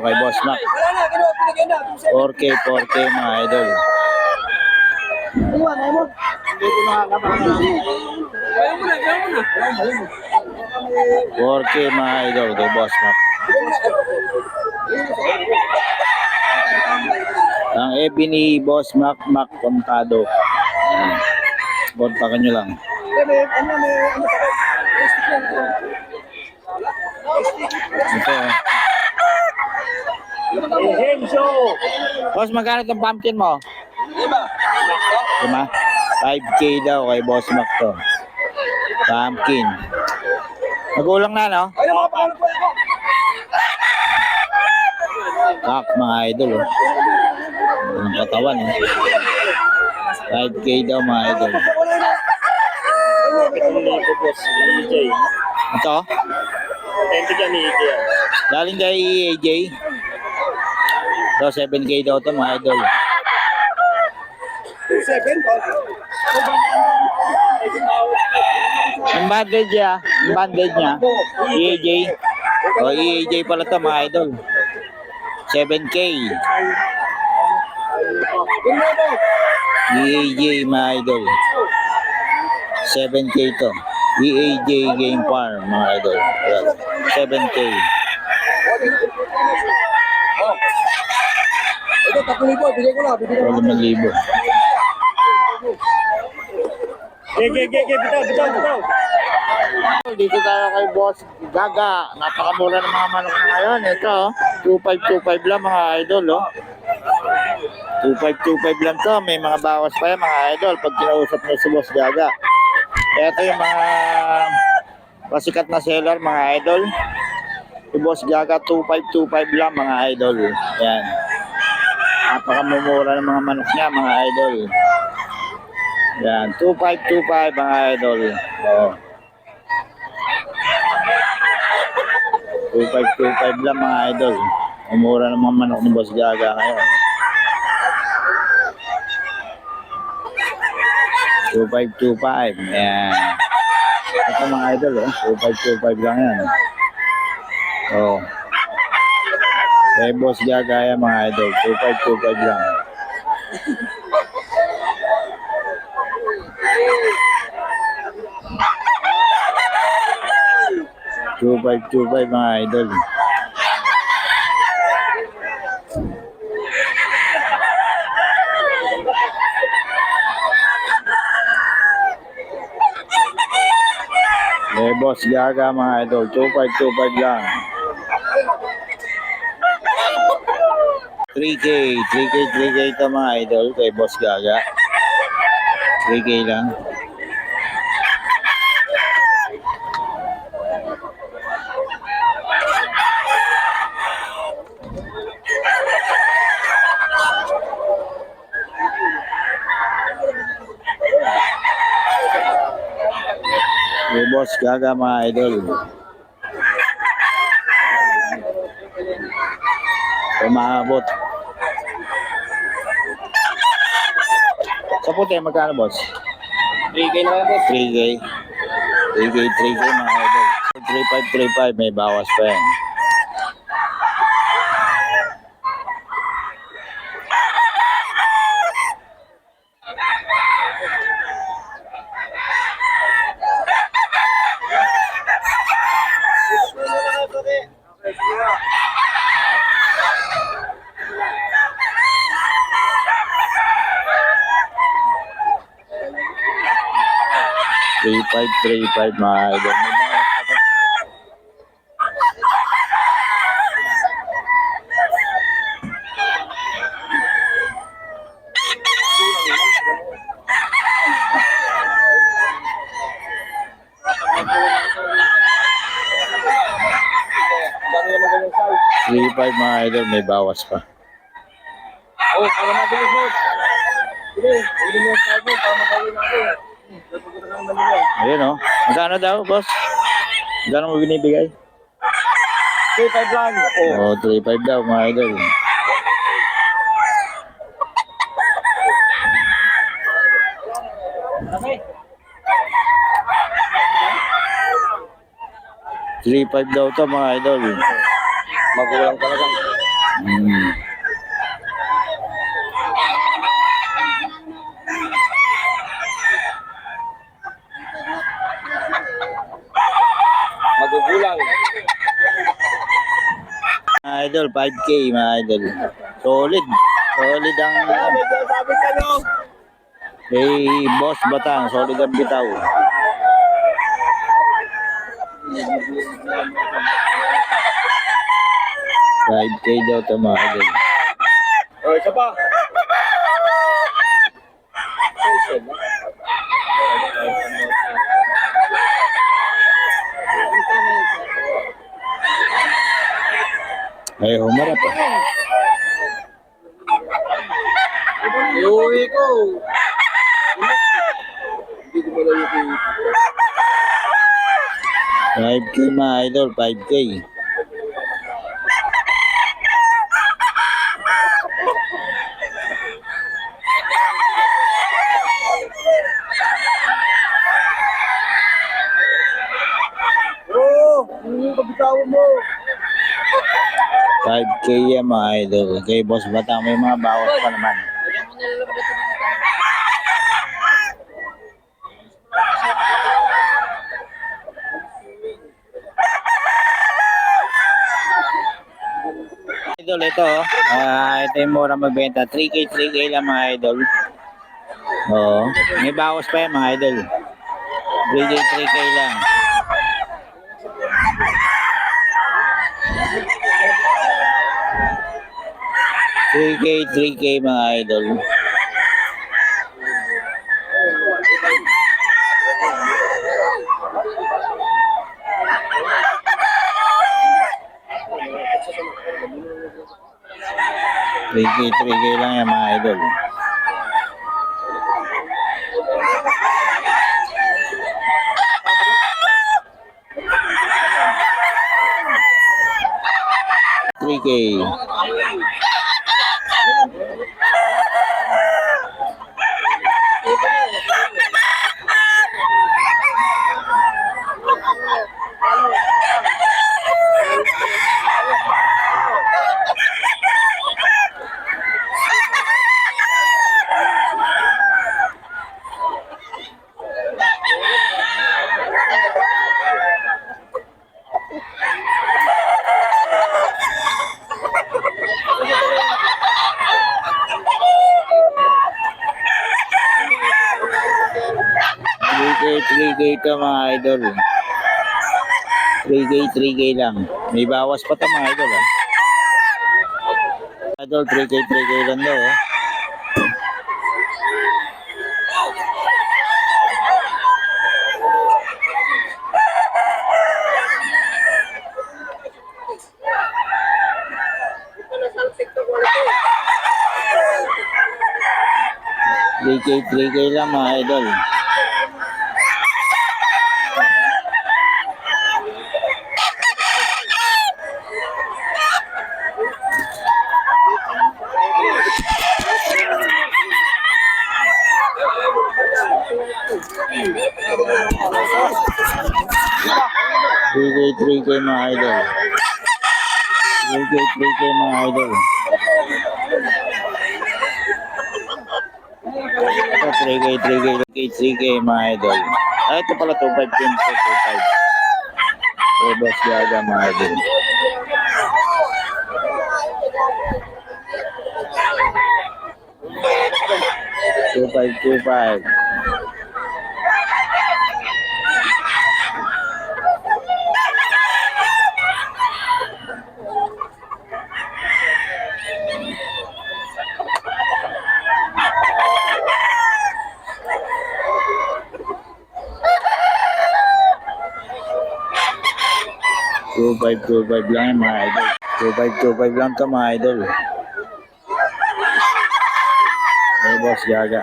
kay Boss Mac. 4K, 4K mga idol. 4K mga idol kay Boss Mac. Ang FB ni Boss Mac Contado. Kontakan nyo lang. Ito. Boss, magkano itong pumpkin mo? 5 5K daw kay Boss Mac to. Pumpkin. Magulang na, no? Kak, mga idol, oh. Ang katawan, eh. 5K daw, mga idol. Ito? Galing kay AJ. Ito, 7K daw ito, mga idol. Ang bandage niya, EAJ. O, EAJ pala ito, mga idol. 7K. EAJ, mga idol. 7K ito. EAJ Game Farm, mga idol. 7K. Ito, 3,000. Bigay ko na. 5,000. Bitaw. Dito tayo kay Boss Gaga. Napakamura ng mga manok na ngayon. Ito, 2,525 lang, mga idol, oh. 2,525 lang to. May mga bawas pa yan, mga idol, pag kinausap nyo si Boss Gaga. Ito yung mga pasikat na seller, mga idol. Si Boss Gaga, 2,525 lang, mga idol. Yan. Napakamumura ng mga manok niya, mga idol. Yan, 2,525 mga idol. Oh. 2,525 lang, mga idol. Umura ng mga manok ni Boss Gaga ngayon. 2,525. Yan. Ito, mga idol, oh. 2,525 lang yan. Oh. Kay Boss Gaga yan, mga idol. 2,525 lang. 2,525 mga idol. Kay Boss Gaga, mga idol. 2,525 lang. 3K ito, mga idol, kay Boss Gaga. 3K lang. Kay Boss Gaga, mga idol. Umaabot. Sa puti, magkano, boss? 3K na lang, boss. 3K. 3K, mga idol. 3,535, may bawas pa yan. $3,535 mga idol. May bawas pa to. $3,535 mga idol, may bawas pa. Oh, para mabilis, boss. Sige, hindi mo sabi, para magawin natin. Ayun, oh. Magkano daw, boss? Magkano mo binibigay? 3,500 lang. Oh, 3,500 daw, mga idol. Okay. 3,500 daw to, mga idol. Magulang talaga. Hmm. Magugulang. Mga idol, 5K mga idol. Solid. Solid ang Sabi ka no? kay Boss Batang. Solid ang bitaw. 5K daw ito mga idol. O, isa pa. Ay, humarap ah. Iuwi ko. Hindi ko malayo ko. 5K mga idol, 5K. Oo, yung kabitawan mo. 5K yan mga idol. Kay Boss Batang may mga bawas pa naman. Idol, ito oh. Ito yung mura magbenta. 3K, 3K lang mga idol. Oo. May bawas pa yan mga idol. 3K, 3K lang. K, 3K mga idol. Three K, 3K lang yan mga idol. Three K. Three K ito mga idol. 3K, 3K lang. May bawas pa ito mga idol. Idol, 3K, 3K lang daw. Oh. Three K, 3K lang mga idol. Three K mga idol. 3K, 3K mga idol. Ito 3K, 3K, 3K mga idol. Ah, ito pala 2.5, 25. Eh, Boss Gaga mga idol. 2525. Two five lang yan mga idol. 2525 lang to mga idol. Eh, Boss Gaga.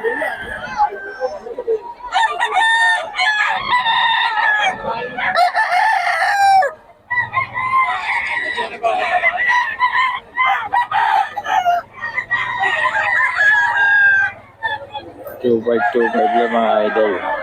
Two five lang mga idol.